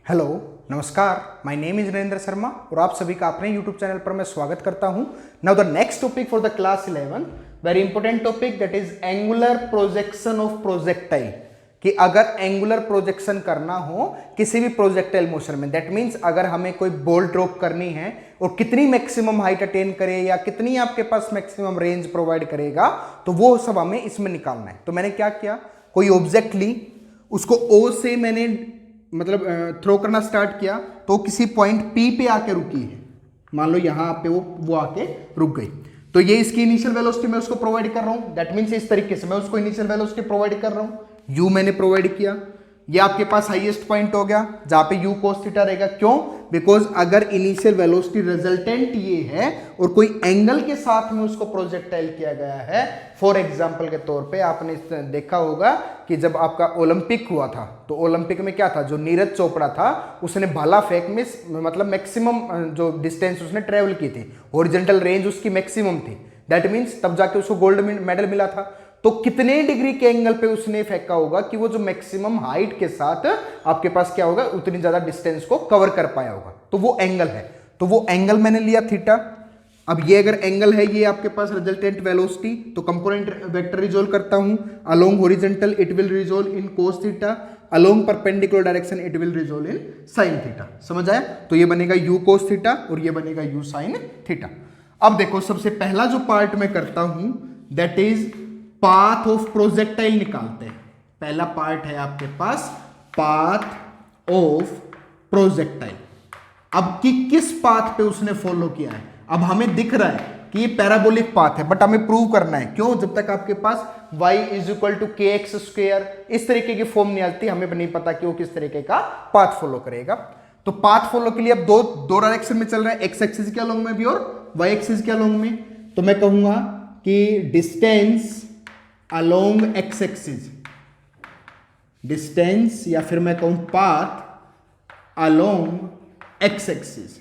Hello, नमस्कार। My name is Narendra Sharma और आप सभी का अपने यूट्यूब चैनल पर मैं स्वागत करता हूं। Now the next topic for the class 11, very important topic, that is angular projection of projectile. कि अगर एंगुलर प्रोजेक्शन करना हो किसी भी प्रोजेक्टाइल मोशन में, दैट मीन्स अगर हमें कोई बॉल ड्रॉप करनी है और कितनी मैक्सिमम हाइट अटेन करे या कितनी आपके पास मैक्सिमम रेंज प्रोवाइड करेगा, तो वो सब हमें इसमें निकालना है। तो मैंने क्या किया, कोई ऑब्जेक्ट ली, उसको ओ से मैंने थ्रो करना स्टार्ट किया, तो किसी पॉइंट पी पे आके रुकी है। मान लो यहां पे वो आके रुक गई, तो ये इसकी इनिशियल वेलोसिटी मैं उसको प्रोवाइड कर रहा हूं। दैट मीन्स इस तरीके से मैं उसको इनिशियल वेलोसिटी प्रोवाइड कर रहा हूं। यू मैंने प्रोवाइड किया, ये आपके पास हाईएस्ट पॉइंट हो गया जहां पे यू कोस थीटा रहेगा। क्यों? बिकॉज अगर इनिशियल वेलोसिटी रिजल्टेंट ये है और कोई एंगल के साथ में उसको प्रोजेक्टाइल किया गया है, फॉर एग्जांपल के तौर पे आपने देखा होगा कि जब आपका ओलंपिक हुआ था, तो ओलंपिक में क्या था, जो नीरज चोपड़ा था उसने भाला फेंक में मैक्सिमम जो डिस्टेंस उसने ट्रेवल की थी, हॉरिजॉन्टल रेंज उसकी मैक्सिमम थी। दैट मीन्स तब जाके उसको गोल्ड मेडल मिला था। तो कितने डिग्री के एंगल पे उसने फेंका होगा कि वो जो मैक्सिमम हाइट के साथ आपके पास क्या होगा, उतनी ज्यादा डिस्टेंस को कवर कर पाया होगा। तो वो एंगल है, तो वो एंगल मैंने लिया थीटा। अब ये अगर एंगल है, ये आपके पास रिजल्टेंट वेलोसिटी, तो कंपोनेंट वेक्टर रिजोल्व करता हूं। Along horizontal it will resolve in cos theta, along perpendicular direction it will resolve in sine theta. समझ आया? तो ये बनेगा यू कोस थीटा और ये बनेगा यू साइन थीटा। अब देखो, सबसे पहला जो पार्ट मैं करता हूं that is path of projectile निकालते हैं। पहला पार्ट है आपके पास पाथ ऑफ प्रोजेक्टाइल। अब कि किस पाथ पे उसने फॉलो किया है, अब हमें दिख रहा है कि ये पैराबोलिक पाथ है, बट हमें प्रूव करना है। क्यों? जब तक आपके पास y इज इक्वल टू के एक्स स्क्वेयर इस तरीके की फॉर्म नहीं आती, हमें नहीं पता कि वो किस तरीके का पाथ फॉलो करेगा। तो पाथ फॉलो के लिए अब दो डायरेक्शन में चल रहा है, एक्स एक्सिस के अलोंग में भी और वाई एक्सिस के अलोंग में। तो मैं कहूंगा कि distance along x axis, distance या फिर मैं कहूं path along x axis.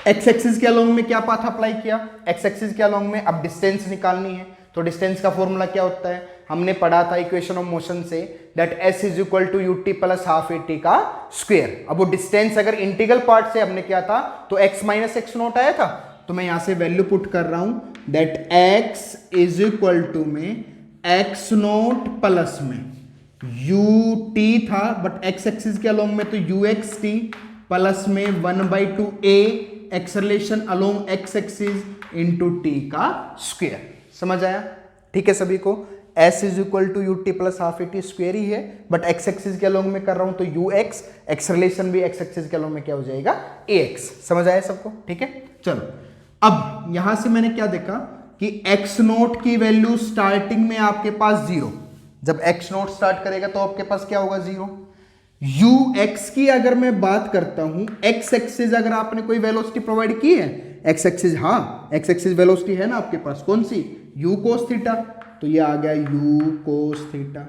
X axis के अलोंग में क्या पाथ अप्लाई किया, एक्स एक्सिस के अलोंग में अब डिस्टेंस निकालनी है। तो डिस्टेंस का फॉर्मूला क्या होता है, हमने पढ़ा था इक्वेशन ऑफ मोशन से, that s is equal to u t plus half a t का स्क्वायर। अब वो डिस्टेंस अगर इंटीग्रल पार्ट से हमने किया था तो एक्स माइनस एक्स नोट आया था, तो मैं यहां से वैल्यू पुट कर रहा हूं that x is equal to में एक्स नोट प्लस में यू टी था, बट एक्स एक्सिस के अलोंग में तो यू एक्स टी प्लस में 1/2 a acceleration along x axis into t का स्क्वायर। समझ आया? ठीक है सभी को? s is equal to u t plus half a t square ही है, बट एक्स एक्सिस के अलोंग में कर रहा हूं तो यू एक्स, एक्सेलरेशन भी एक्स एक्सिस के अलोंग में क्या हो जाएगा, ए एक्स। समझ आया सबको? ठीक है, चलो। अब यहां से मैंने क्या देखा कि x नोट की वैल्यू स्टार्टिंग में आपके पास 0, जब x नोट स्टार्ट करेगा तो आपके पास क्या होगा, 0। ux की अगर मैं बात करता हूं, x एक्सिस अगर आपने कोई वेलोसिटी प्रोवाइड की है, x एक्सिस, हाँ x एक्सिस वेलोसिटी है ना आपके पास, कौन सी, u कोस थीटा, तो ये आ गया u कोस थीटा।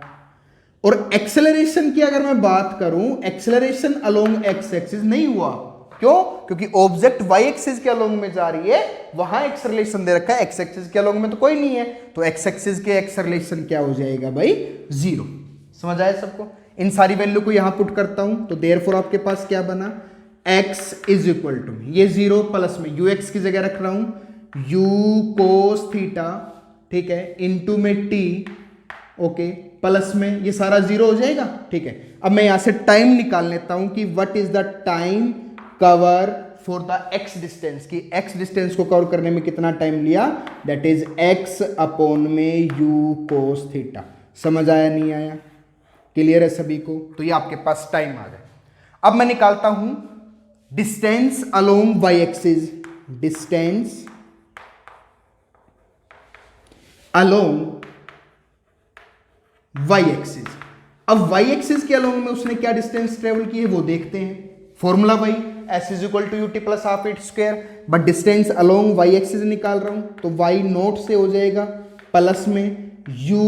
और एक्सेलरेशन की अगर मैं बात करूं, एक्सेलरेशन अलोंग x एक्सिस नहीं हुआ। क्यों? क्योंकि ऑब्जेक्ट y एक्सिस के अलोंग में जा रही है, वहां एक्सेलरेशन दे रखा है, x एक्सिस के अलोंग में तो कोई नहीं है, तो x एक्सिस के एक्सेलरेशन क्या हो जाएगा भाई, 0। समझ आया सबको? इन सारी वैल्यू को यहां पुट करता हूं, तो देयरफॉर आपके पास क्या बना, x इज इक्वल टू, ये 0 प्लस में यू एक्स की जगह रख रहा हूं यू कोस थीटा, ठीक है, इंटू में t, ओके, प्लस में ये सारा 0 हो जाएगा। ठीक है, अब मैं यहां से टाइम निकाल लेता हूं कि what is the time cover for the x distance, की x डिस्टेंस को कवर करने में कितना टाइम लिया, दैट इज x अपॉन में u कोस थीटा। समझ आया नहीं आया? क्लियर है सभी को? तो ये आपके पास टाइम आ गया। अब मैं निकालता हूं distance along y axis, distance along y axis. अब y एक्सिस के अलोंग में उसने क्या डिस्टेंस ट्रेवल की है वो देखते हैं। फॉर्मूला वही, s is equal to u t plus half at square, but distance along y axis निकाल रहा हूं तो y नोट से हो जाएगा प्लस में u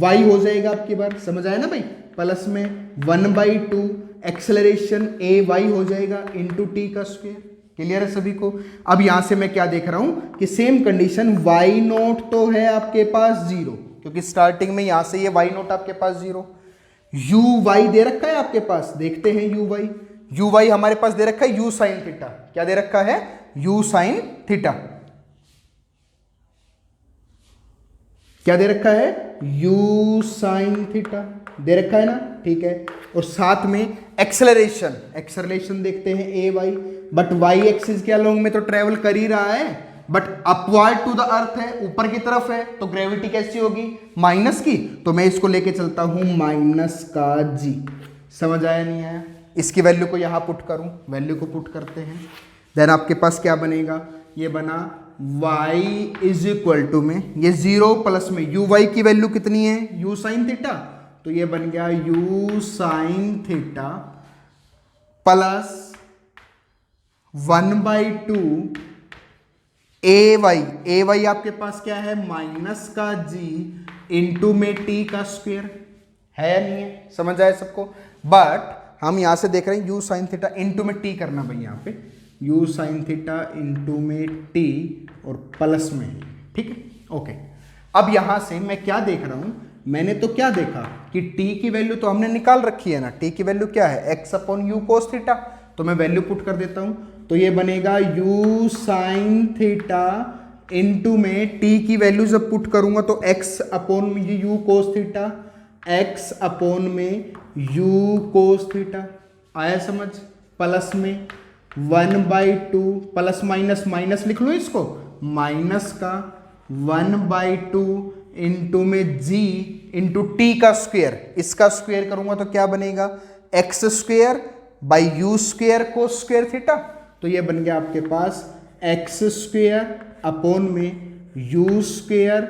y हो जाएगा आपकी बार। समझ आया ना भाई? प्लस में 1/2 एक्सेलरेशन a y हो जाएगा इंटू टी का स्क्वायर। क्लियर है सभी को? अब यहां से मैं क्या देख रहा हूं कि सेम कंडीशन y नोट तो है आपके पास 0, क्योंकि स्टार्टिंग में यहां से ये y नोट आपके पास 0, यू वाई दे रखा है आपके पास, देखते हैं यू वाई हमारे पास दे रखा है यू साइन थीटा। क्या दे रखा है? U sine theta. क्या दे रखा है? यू साइन थीटा दे रखा है ना, ठीक है। और साथ में एक्सेलरेशन देखते हैं a y, but y axis के अलोंग में तो ट्रेवल कर ही रहा है, but upward to the earth है, ऊपर की तरफ है, तो ग्रेविटी कैसी होगी? माइनस की। तो मैं इसको लेके चलता हूं माइनस का जी। समझ आया नहीं आया? इसकी वैल्यू को यहां पुट करूं, वैल्यू को पुट करते हैं, देन आपके पास क्या बनेगा? ये बना y इज इक्वल टू में ये 0 प्लस में यू वाई की वैल्यू कितनी है? U sine theta. तो ये बन गया u sine theta plus 1/2 a y आपके पास क्या है? माइनस का जी इंटू में टी का स्क्वायर है या नहीं है? समझ आए सबको? बट हम यहां से देख रहे हैं यू साइन थीटा इंटू में टी करना भाई, यहां पे यू साइन थीटा इंटू में टी और प्लस में, ठीक है, ओके। अब यहां से मैं क्या देख रहा हूं? मैंने तो क्या देखा कि t की वैल्यू तो हमने निकाल रखी है ना, t की वैल्यू क्या है? x upon you cos theta. तो मैं वैल्यू पुट कर देता हूं, तो ये बनेगा u साइन थीटा इंटू में t की वैल्यू जब पुट करूंगा तो x अपॉन में you cos theta, x upon में यू कोस थीटा। आया समझ? प्लस में 1/2 प्लस माइनस माइनस लिख लो इसको, माइनस का 1/2 इंटू में g इंटू टी का स्क्वायर। इसका स्क्वायर करूंगा तो क्या बनेगा? X square by you square को स्क्वायर थीटा। तो ये बन गया आपके पास एक्स स्क्वायर अपॉन में you square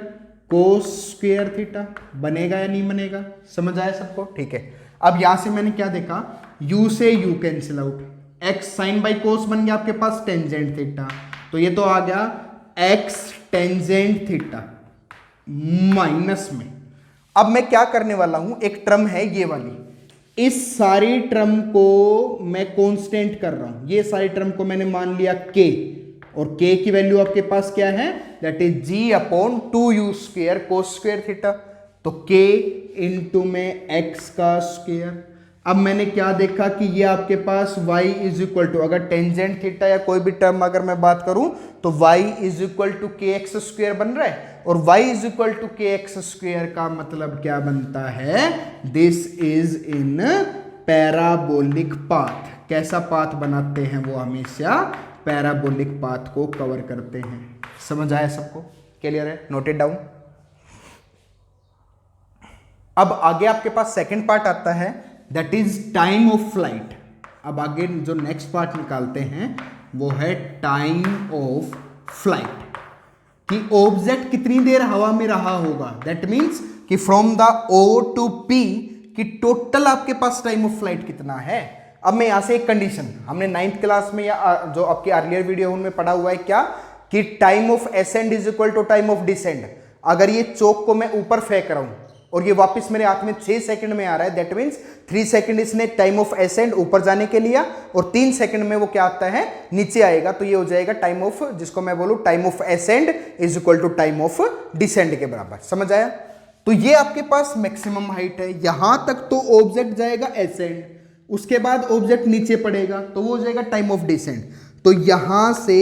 cos square theta. बनेगा या नहीं बनेगा? समझ आया सबको? ठीक है। अब यहां से मैंने क्या देखा? u से u cancel out, x sine by cos बन गया आपके पास टेंजेंट थीटा। तो ये तो आ गया x टेंजेंट थीटा माइनस में। अब मैं क्या करने वाला हूं? एक टर्म है ये वाली, इस सारी टर्म को मैं कांस्टेंट कर रहा हूं। ये सारी टर्म को मैंने मान लिया k, और k की वैल्यू आपके पास क्या है? That is g upon 2u square cos square theta. तो k इंटू में x का स्क्वायर। अब मैंने क्या देखा कि ये आपके पास y इज इक्वल टू, अगर टेंजेंट थीटा या कोई भी टर्म अगर मैं बात करूं तो y इज इक्वल टू के एक्स स्क्वायर बन रहा है, और y इज इक्वल टू के एक्स स्क्वायर का मतलब क्या बनता है? This is in parabolic path. कैसा पाथ बनाते हैं वो? हमेशा पैराबोलिक पाथ को कवर करते हैं। समझ आया सबको? क्लियर है? Noted down. अब आगे आपके पास सेकंड पार्ट आता है, that is time of flight. अब आगे जो नेक्स्ट पार्ट निकालते हैं वो है टाइम ऑफ फ्लाइट, कि ऑब्जेक्ट कितनी देर हवा में रहा होगा। दैट मीन्स कि from the O to P कि टोटल आपके पास टाइम ऑफ फ्लाइट कितना है। अब मैं यहां से एक कंडीशन, हमने 9th क्लास में या जो आपके अर्लियर वीडियो उनमें पढ़ा हुआ है क्या, कि time of ascend is equal to time of descend. अगर ये चौक को मैं ऊपर फेंक रहा हूं और ये वापस मेरे हाथ में 6 सेकंड में आ रहा है, दैट मीन्स 3 सेकंड इसने टाइम ऑफ असेंड ऊपर जाने के लिया, और 3 सेकंड में वो क्या आता है? नीचे आएगा। तो ये हो जाएगा टाइम ऑफ, जिसको मैं बोलूं time of ascend is equal to time of descend के बराबर। समझ आया? तो ये आपके पास मैक्सिमम हाइट है, यहां तक तो ऑब्जेक्ट जाएगा असेंड, उसके बाद ऑब्जेक्ट नीचे पड़ेगा तो वो हो जाएगा टाइम ऑफ डिसेंड। तो यहां से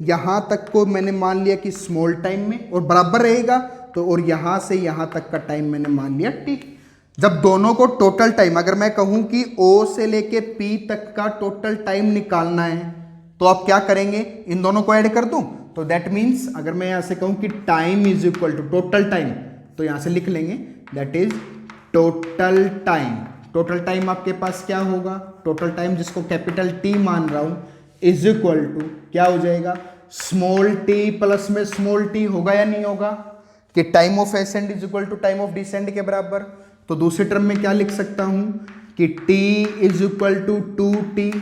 यहां तक को मैंने मान लिया कि स्मॉल टाइम में और बराबर रहेगा, तो और यहां से यहां तक का टाइम मैंने मान लिया टी। जब दोनों को टोटल टाइम, अगर मैं कहूं कि O से लेके P तक का टोटल टाइम निकालना है तो आप क्या करेंगे? इन दोनों को ऐड कर दूं। तो दैट मीन्स अगर मैं यहां से कहूं कि time is equal to total time, तो यहां से लिख लेंगे that is total time. Total time आपके पास क्या होगा? टोटल टाइम जिसको कैपिटल T मान रहा हूं इज इक्वल टू क्या हो जाएगा? स्मॉल t प्लस में स्मॉल t। होगा या नहीं होगा? कि time of ascend is equal to time of descend के बराबर। तो दूसरे टर्म में क्या लिख सकता हूं कि t is equal to 2t,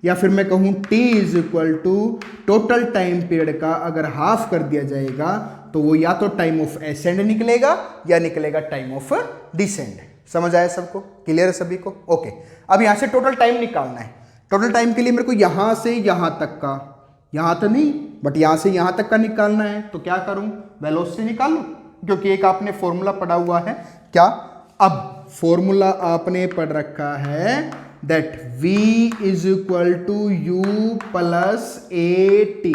या फिर मैं कहूं t is equal to total time period का अगर हाफ कर दिया जाएगा तो वो या तो टाइम ऑफ असेंड निकलेगा या निकलेगा टाइम ऑफ डिसेंड। समझ आया सबको? क्लियर है सभी को? ओके। अब यहां से टोटल टाइम निकालना है। टोटल टाइम के लिए मेरे को यहां से यहां तक का, यहां तो नहीं बट यहां से यहां तक का निकालना है, तो क्या करूं? वेलोसिटी निकालूं, क्योंकि एक आपने फॉर्मूला पढ़ा हुआ है क्या? अब फॉर्मूला आपने पढ़ रखा है that v is equal to u plus a t,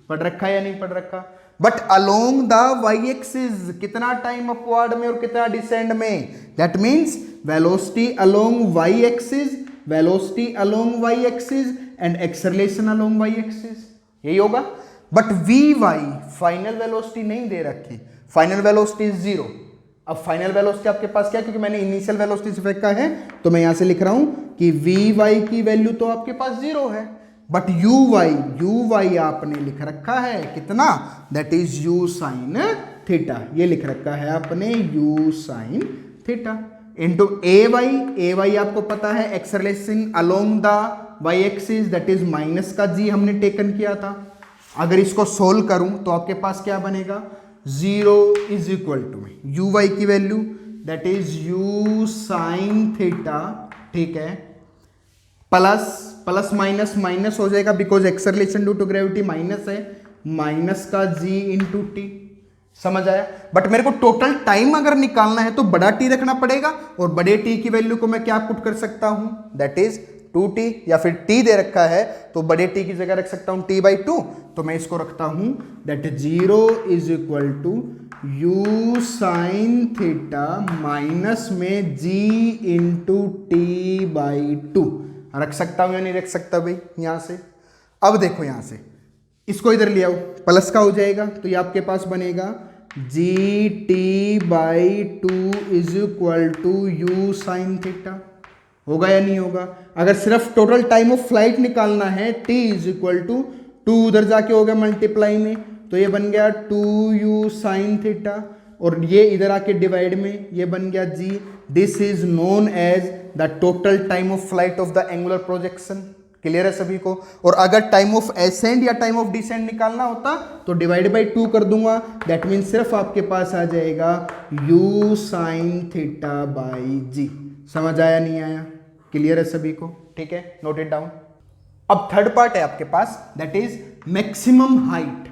पढ़ रखा है या नहीं पढ़ रखा? But along the y axis कितना टाइम अपवर्ड में और कितना डिसेंड में, that means velocity along y axis, velocity along y axis and acceleration along y axis, यही होगा। But v y final velocity नहीं दे रखी, फाइनल वेलोसिटी इज जीरो। अब फाइनल वेलोसिटी आपके पास क्या है, क्योंकि मैंने इनिशियल वेलोसिटी से फेंका है तो मैं यहां से लिख रहा हूं कि वी वाई की वैल्यू तो आपके पास जीरो है, बट यू वाई आपने लिख रखा है कितना, that is u sine theta, ये लिख रखा है आपने you sine theta into A Y आपको पता है acceleration along the y axis that is minus का जी हमने टेकन किया था। अगर इसको सोल्व करूं तो आपके पास क्या बनेगा, zero is equal to u y की value that is u sine theta, ठीक है, प्लस माइनस माइनस हो जाएगा because acceleration due to gravity minus है, माइनस का जी इंटू टी, समझ आया। बट मेरे को टोटल टाइम अगर निकालना है तो बड़ा टी रखना पड़ेगा और बड़े टी की वैल्यू को मैं क्या पुट कर सकता हूं, दैट इज 2t, या फिर t दे रखा है तो बड़े t की जगह रख सकता हूं t/2, तो मैं इसको रखता हूं that 0 is equal to u sine theta minus में g इंटू t/2, रख सकता हूं या नहीं रख सकता भाई यहां से। अब देखो यहां से इसको इधर ले आओ, प्लस का हो जाएगा तो ये आपके पास बनेगा gt/2 is equal to u sine theta, होगा या नहीं होगा? अगर सिर्फ टोटल टाइम ऑफ फ्लाइट निकालना है t इज इक्वल टू 2 उधर जाके हो गया मल्टीप्लाई में, तो ये बन गया 2u साइन थीटा और ये इधर आके डिवाइड में ये बन गया g, this is known as the total time of flight of the angular projection. Clear है सभी को? और अगर टाइम ऑफ एसेंड या टाइम ऑफ डिसेंड निकालना होता तो डिवाइड बाई 2 कर दूंगा, दैट मीन सिर्फ आपके पास आ जाएगा u साइन थीटा बाई जी। समझ आया नहीं आया? क्लियर है सभी को? ठीक है, नोट इट डाउन। अब थर्ड पार्ट है आपके पास दैट इज मैक्सिमम हाइट,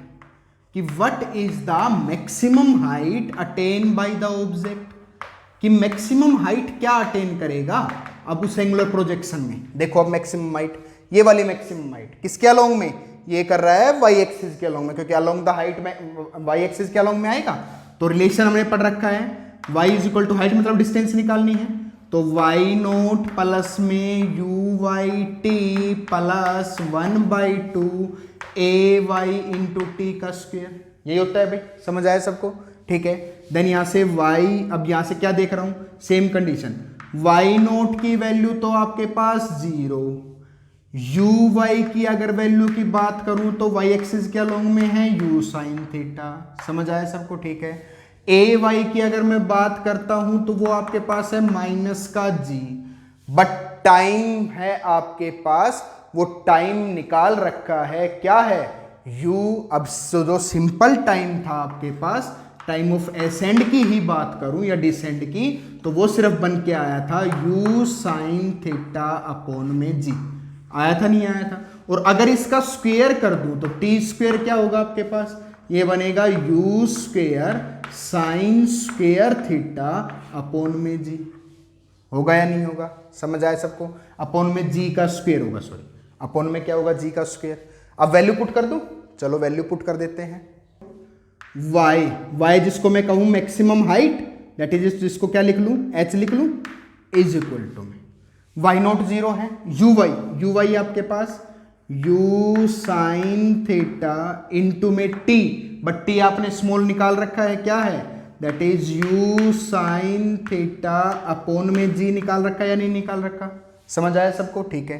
कि what is the maximum height attain by the object, कि मैक्सिमम हाइट क्या अटेन करेगा अब उस एंगुलर प्रोजेक्शन में। देखो अब मैक्सिमम हाइट, ये वाली मैक्सिमम हाइट किसके अलोंग में, ये कर रहा है वाई एक्सिस के अलोंग में, क्योंकि अलोंग द हाइट में वाई एक्सिस के अलोंग में आएगा। तो रिलेशन हमने पढ़ रखा है y is equal to height मतलब डिस्टेंस निकालनी है, तो y नोट प्लस में u y t plus 1/2 a y into t का स्क्वायर, यही होता है भाई। समझ आया सबको? ठीक है, देन यहां से y, अब यहां से क्या देख रहा हूं, सेम कंडीशन, y नोट की वैल्यू तो आपके पास 0, यू वाई की अगर वैल्यू की बात करूं तो y एक्सिस के अलोंग में है u साइन थीटा। समझ आया सबको? ठीक है, ए वाई की अगर मैं बात करता हूं तो वो आपके पास है माइनस का जी, बट टाइम है आपके पास, वो टाइम निकाल रखा है क्या है u। अब जो सिंपल टाइम था आपके पास, टाइम ऑफ एसेंड की ही बात करूं या डिसेंड की, तो वो सिर्फ बन के आया था u साइन थीटा अपॉन में जी, आया था नहीं आया था। और अगर इसका स्क्वायर कर दूं तो टी स्क्वायर क्या होगा आपके पास, ये बनेगा u square sine square theta upon में जी, होगा या नहीं होगा? समझ आया सबको? अपॉन में जी का स्क्वायर होगा, सॉरी अपॉन में क्या होगा, जी का स्क्वायर। अब वैल्यू पुट कर दूं, चलो वैल्यू पुट कर देते हैं। y जिसको मैं कहूं मैक्सिमम हाइट, दैट इज जिसको क्या लिख लूं, h लिख लूं, इज इक्वल टू में y नॉट 0 है, यू वाई आपके पास u साइन थीटा इंटू में t, बट t आपने स्मॉल निकाल रखा है, क्या है, that is u sine theta upon में g निकाल रखा है या नहीं निकाल रखा? समझ आया सबको? ठीक है,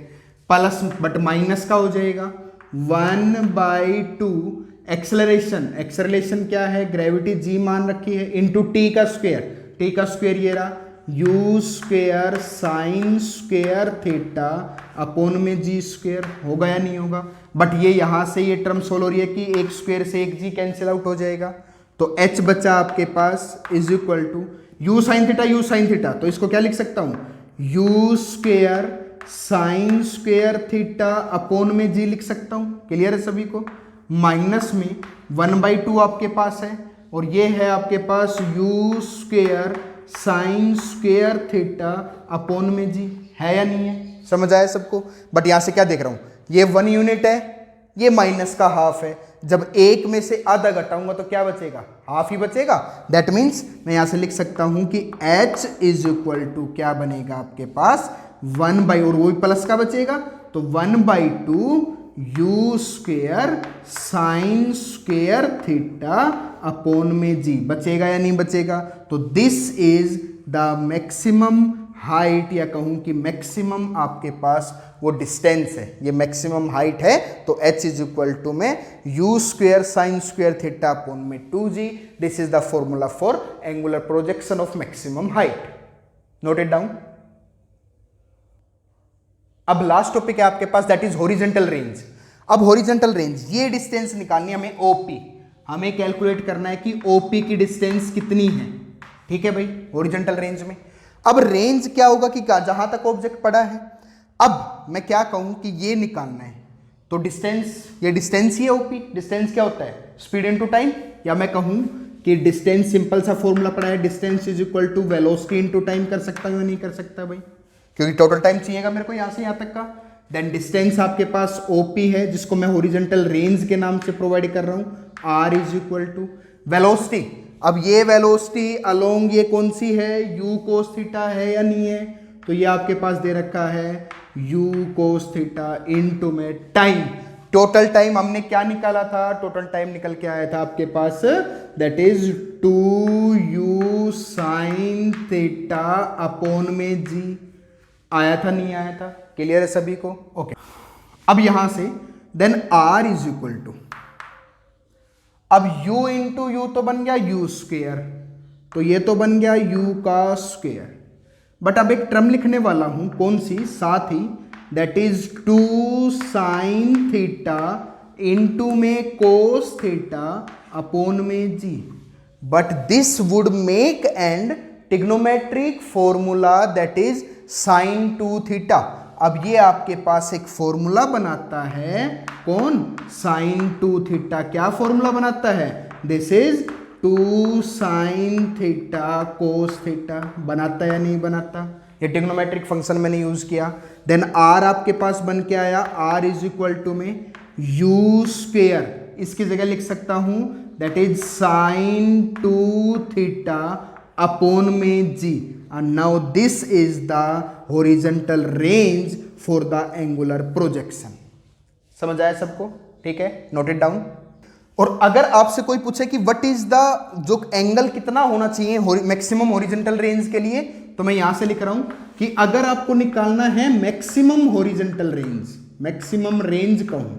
प्लस बट माइनस का हो जाएगा 1/2 एक्सेलरेशन क्या है, ग्रेविटी g मान रखी है, इंटू टी का स्क्वायर ये रहा you square sine square theta upon में जी स्क्वायर, होगा या नहीं होगा? बट ये यहां से ये टर्म सोल्व हो रही है कि एक स्क्वायर से एक जी कैंसिल आउट हो जाएगा, तो h बचा आपके पास is equal to u sine theta, तो इसको क्या लिख सकता हूं, u square sine square theta upon में जी लिख सकता हूं। क्लियर है सभी को? माइनस में 1/2 आपके पास है और ये है आपके पास u square sine square theta upon में जी, है या नहीं है? समझ आया सबको? बट यहां से क्या देख रहा हूं, ये 1 यूनिट है, ये माइनस का हाफ है, जब एक में से आधा घटाऊंगा तो क्या बचेगा? हाफ ही बचेगा। दैट मीन्स मैं यहां से लिख सकता हूं कि h इज इक्वल टू क्या बनेगा आपके पास 1 बाई, और वो प्लस का बचेगा तो 1/2 you square sine square theta upon में जी, बचेगा या नहीं बचेगा? तो this is the maximum height, या कहूं कि मैक्सिमम आपके पास वो डिस्टेंस है, ये मैक्सिमम हाइट है। तो h इज इक्वल टू में you square sine square theta upon में 2g। This is the formula for angular projection of maximum height. Note it down. अब लास्ट टॉपिक है आपके पास, दैट इज हॉरिजॉन्टल रेंज। अब horizontal range, ये distance निकालनी है हमें OP, हमें कैलकुलेट करना है कि OP की डिस्टेंस कितनी है। ठीक है भाई, हॉरिजॉन्टल रेंज में अब रेंज क्या होगा कि जहां तक ऑब्जेक्ट पड़ा है। अब मैं क्या कहूं कि ये निकालना है, तो डिस्टेंस, ये डिस्टेंस ही है OP। डिस्टेंस क्या होता है? स्पीड इनटू टाइम, या मैं कहूं कि डिस्टेंस, सिंपल सा फॉर्मूला पड़ा है, distance is equal to velocity into time. कर सकता हूं या नहीं कर सकता भाई? क्योंकि टोटल टाइम चाहिएगा मेरे को यहां से यहां तक का। देन डिस्टेंस आपके पास OP है, जिसको मैं हॉरिजॉन्टल रेंज के नाम से प्रोवाइड कर रहा हूं, R is equal to velocity. अब ये वेलोसिटी अलोंग ये कौन सी है? u cos थीटा है या नहीं है? तो ये आपके पास दे रखा है u cos थीटा इनटू में टाइम। टोटल टाइम हमने क्या निकाला था? टोटल टाइम निकल के आया था आपके पास, that is 2u sine theta upon में जी। आया था नहीं आया था? क्लियर है सभी को? ओके। अब यहां से then r is equal to, अब u इंटू यू तो बन गया u स्क्वेयर, तो ये तो बन गया u का स्क्वेयर। बट अब एक टर्म लिखने वाला हूं, कौन सी? साथ ही, that is 2 sine theta into में कोस थीटा अपॉन में g. But this would make and trigonometric formula, that is sine 2 theta. अब ये आपके पास एक फॉर्मूला बनाता है, कौन? Sign 2 theta. क्या फॉर्मूला बनाता है? This is 2 sine theta cos theta. बनाता या नहीं बनाता? ये ट्रिग्नोमेट्रिक फंक्शन मैंने यूज किया। देन r आपके पास बन के आया, r इज इक्वल टू में u स्क्वेयर, इसकी जगह लिख सकता हूं that is sine 2 theta upon में g। and now this is the horizontal range for the angular projection। समझ आया सबको? ठीक है, नोट इट डाउन। और अगर आपसे कोई पूछे कि व्हाट इज द, जो एंगल कितना होना चाहिए मैक्सिमम हॉरिजॉन्टल रेंज के लिए, तो मैं यहां से लिख रहा हूं कि अगर आपको निकालना है maximum horizontal range, maximum range कहूं,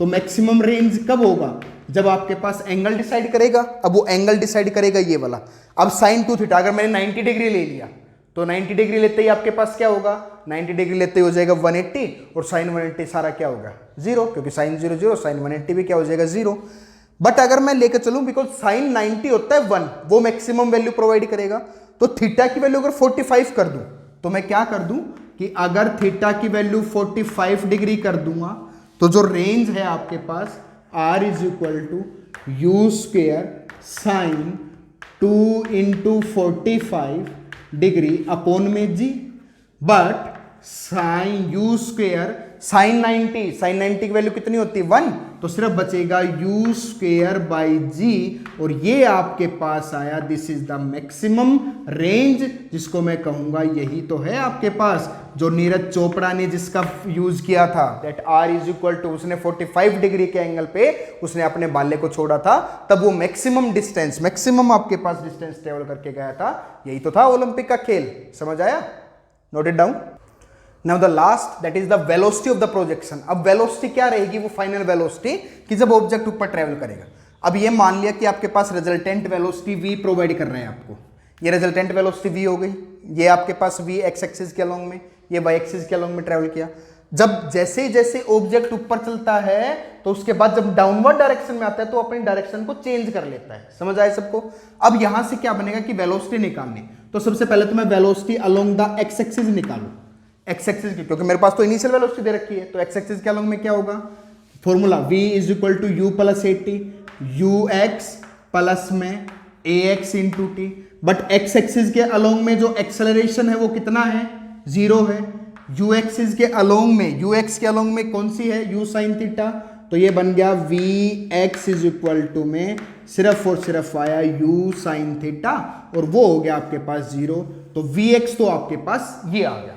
तो मैक्सिमम रेंज कब होगा? जब आपके पास एंगल डिसाइड करेगा। अब वो एंगल डिसाइड करेगा ये वाला। अब साइन 2 थीटा अगर मैंने 90 डिग्री ले लिया, तो 90 डिग्री लेते ही आपके पास क्या होगा? 90 डिग्री लेते ही हो जाएगा 180, और साइन 180 सारा क्या होगा? 0, क्योंकि साइन 0 0, साइन 180 भी क्या हो जाएगा? 0। बट अगर मैं लेकर चलूं, बिकॉज साइन 90 होता है 1, वो मैक्सिमम वैल्यू प्रोवाइड करेगा, तो थीटा की वैल्यू अगर 45 कर दूं, तो मैं क्या कर दूं कि अगर थीटा की वैल्यू 45 डिग्री कर दूंगा, तो जो रेंज है आपके पास r is equal to u square sine 2 into 45 degree upon में g. But sine u square sine 90, sine 90 की वैल्यू कितनी होती है? 1, तो सिर्फ बचेगा यू स्क्वेयर बाई जी, और ये आपके पास आया, this is the maximum range, जिसको मैं कहूंगा यही तो है आपके पास जो नीरज चोपड़ा ने जिसका यूज किया था, that R is equal to, उसने 45 डिग्री के एंगल पे उसने अपने बाले को छोड़ा था, तब वो मैक्सिमम डिस्टेंस, मैक्सिमम आपके पास डिस्टेंस ट्रेवल करके गया था। यही तो था ओलंपिक का खेल। समझ आया? Note it down. Now the last, that is the velocity of the projection. अब वेलोसिटी क्या रहेगी? वो फाइनल वेलोसिटी कि जब ऑब्जेक्ट ऊपर ट्रेवल करेगा। अब ये मान लिया कि आपके पास रिजल्टेंट वेलोसिटी v प्रोवाइड कर रहे हैं आपको, ये रिजल्टेंट वेलोसिटी v हो गई, ये आपके पास v एक्स एक्सिस के अलोंग में, ये y एक्सिस के अलोंग में ट्रेवल किया। जब जैसे जैसे ऑब्जेक्ट ऊपर चलता है, तो उसके बाद जब डाउनवर्ड डायरेक्शन में आता है, तो अपनी डायरेक्शन को चेंज कर लेता है। समझ आए सबको? अब यहां से क्या बनेगा कि वेलोसिटी निकालनी, तो सबसे पहले तो मैं velocity along the x axis निकालू, एक्स एक्सिस की, क्योंकि मेरे पास तो इनिशियल वेलोसिटी दे रखी है, तो एक्स एक्सिस के अलोंग में क्या होगा? Formula v is equal to u plus 80, u x plus में a x into t. But x axis के अलोंग में जो एक्सेलरेशन है वो कितना है, 0 है। यू एक्सिस के अलोंग में, यू एक्स के अलोंग में कौन सी है, यू साइन थीटा। तो ये बन गया v x is equal to में सिर्फ और सिर्फ आया यू साइन थीटा, और वो हो गया आपके पास 0। तो वी एक्स तो आपके पास ये आ गया।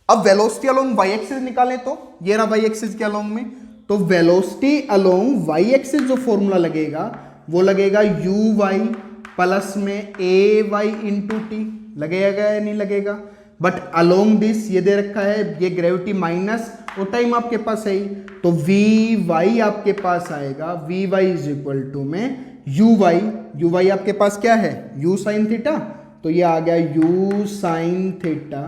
अब वेलोसिटी अलोंग वाई एक्सिस निकालें तो ये रहा वाई एक्सिस के अलोंग में, तो वेलोसिटी अलोंग वाई एक्सिस जो फॉर्मूला लगेगा वो लगेगा यू वाई प्लस में ए वाई इंटू टी। लगेगा या नहीं लगेगा? बट अलोंग दिस ये दे रखा है, ये ग्रेविटी माइनस और टाइम आपके पास है ही, तो वी वाई आपके पास आएगा, v y is equal to में यू वाई आपके पास क्या है, यू साइन थीटा। तो ये आ गया u sine theta,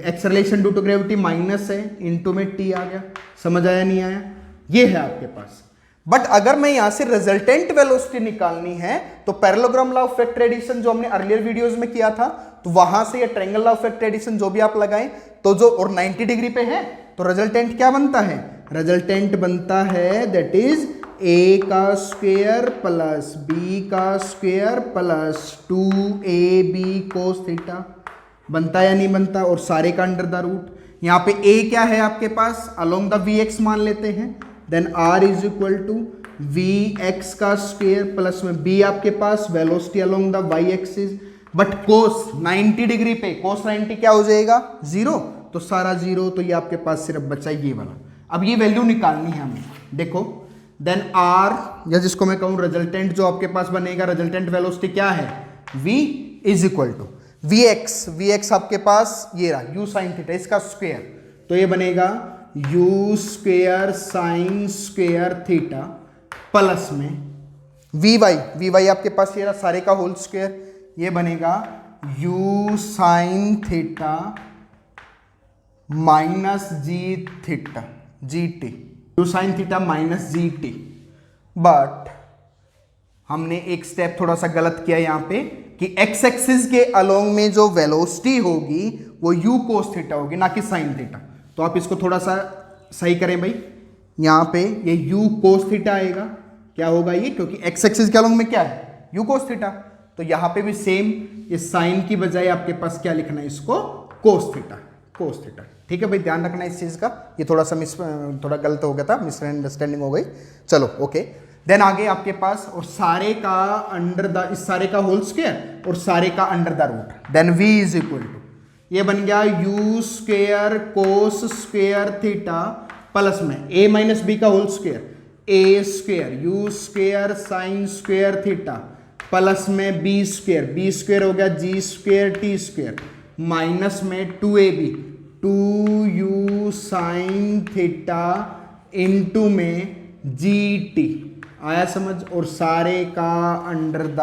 acceleration due to gravity minus है, इनटू में टी आ गया। समझ आया नहीं आया? ये है आपके पास। बट अगर मैं यहां से रिजल्टेंट वेलोसिटी निकालनी है तो parallelogram law of vector addition जो हमने अर्लियर वीडियोस में किया था, तो वहां से ये triangle law of vector addition जो भी आप लगाएं तो जो और 90 डिग्री पे है, तो रिजल्टेंट क्या बनता है, रिजल्टेंट बनता है दैट इज ए का स्क्वायर प्लस बी का square plus 2ab cos theta. बनता या नहीं बनता? और सारे का अंडर द रूट। यहां पे a क्या है आपके पास, अलोंग द vx मान लेते हैं, then r is equal to vx का स्क्वायर प्लस में b आपके पास velocity along the y axis. But cos 90 degree पे कोस 90 क्या हो जाएगा, 0, तो सारा 0, तो ये आपके पास सिर्फ बचा ये वाला। अब ये वैल्यू निकालनी है हमें, देखो देन r या जिसको मैं कहूँ रिजल्टेंट जो आपके पास बनेगा, रिजल्टेंट वेलोसिटी क्या है, v is equal to vx आपके पास ये रहा u साइन थीटा, इसका स्क्वायर, तो ये बनेगा u square sine square theta plus में vy आपके पास ये रहा सारे का होल स्क्वायर, ये बनेगा u sine theta minus g theta gt, u sine theta minus gt। But हमने एक स्टेप थोड़ा सा गलत किया यहां पे कि एक्स एक्सिस के अलोंग में जो वेलोसिटी होगी वो u cos थीटा होगी, ना कि साइन थीटा। तो आप इसको थोड़ा सा सही करें भाई, यहां पे ये u cos थीटा आएगा, क्या होगा ये, क्योंकि एक्स एक्सिस के अलोंग में क्या है, u cos थीटा। तो यहां पे भी सेम, ये साइन की बजाय आपके पास क्या लिखना है इसको, cos थीटा। ठीक है भाई, ध्यान रखना इस चीज का, ये थोड़ा गलत हो गया था, मिसअंडरस्टैंडिंग हो गई। चलो ओके, देन आगे आपके पास और सारे का अंडर द, इस सारे का होल स्क्वायर और सारे का under the root, then v is equal to ये बन गया u square cos square theta plus में a माइनस बी का whole square, a square u square sine square theta plus में b स्क्वायर हो गया g square t square minus में 2ab 2u sine theta into में gt। आया समझ? और सारे का अंडर द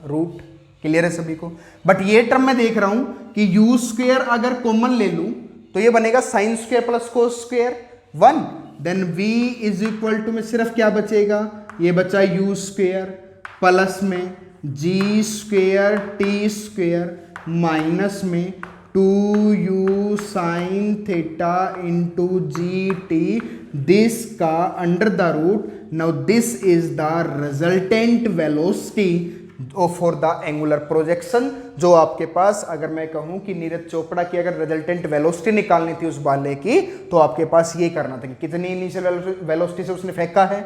रूट। क्लियर है सभी को? बट ये टर्म मैं देख रहा हूं कि यू स्क्वायर अगर कॉमन ले लूं तो ये बनेगा sine square plus cos square 1, then v is equal to में सिर्फ क्या बचेगा, ये बचा यू स्क्वायर प्लस में g square t square minus में 2u sine theta into g t, this का under the root. Now this is the resultant velocity for the angular projection. जो आपके पास, अगर मैं कहूं कि नीरज चोपड़ा की अगर रिजल्टेंट वेलोसिटी निकालनी थी उस बाले की, तो आपके पास ये करना था कि कितनी इनिशियल वेलोसिटी से उसने फेंका है,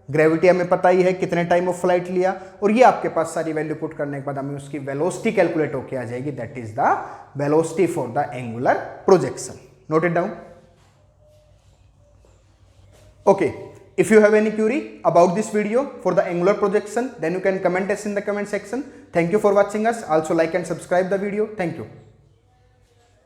ग्रेविटी हमें पता ही है, कितने टाइम ऑफ फ्लाइट लिया, और ये आपके पास सारी वैल्यू पुट करने के बाद हमें उसकी वेलोसिटी कैलकुलेट होकर आ जाएगी, that is the velocity for the angular projection. Note it down. Okay, if you have any query about this video for the angular projection, then you can comment us in the comment section. Thank you for watching us. Also like and subscribe the video. Thank you.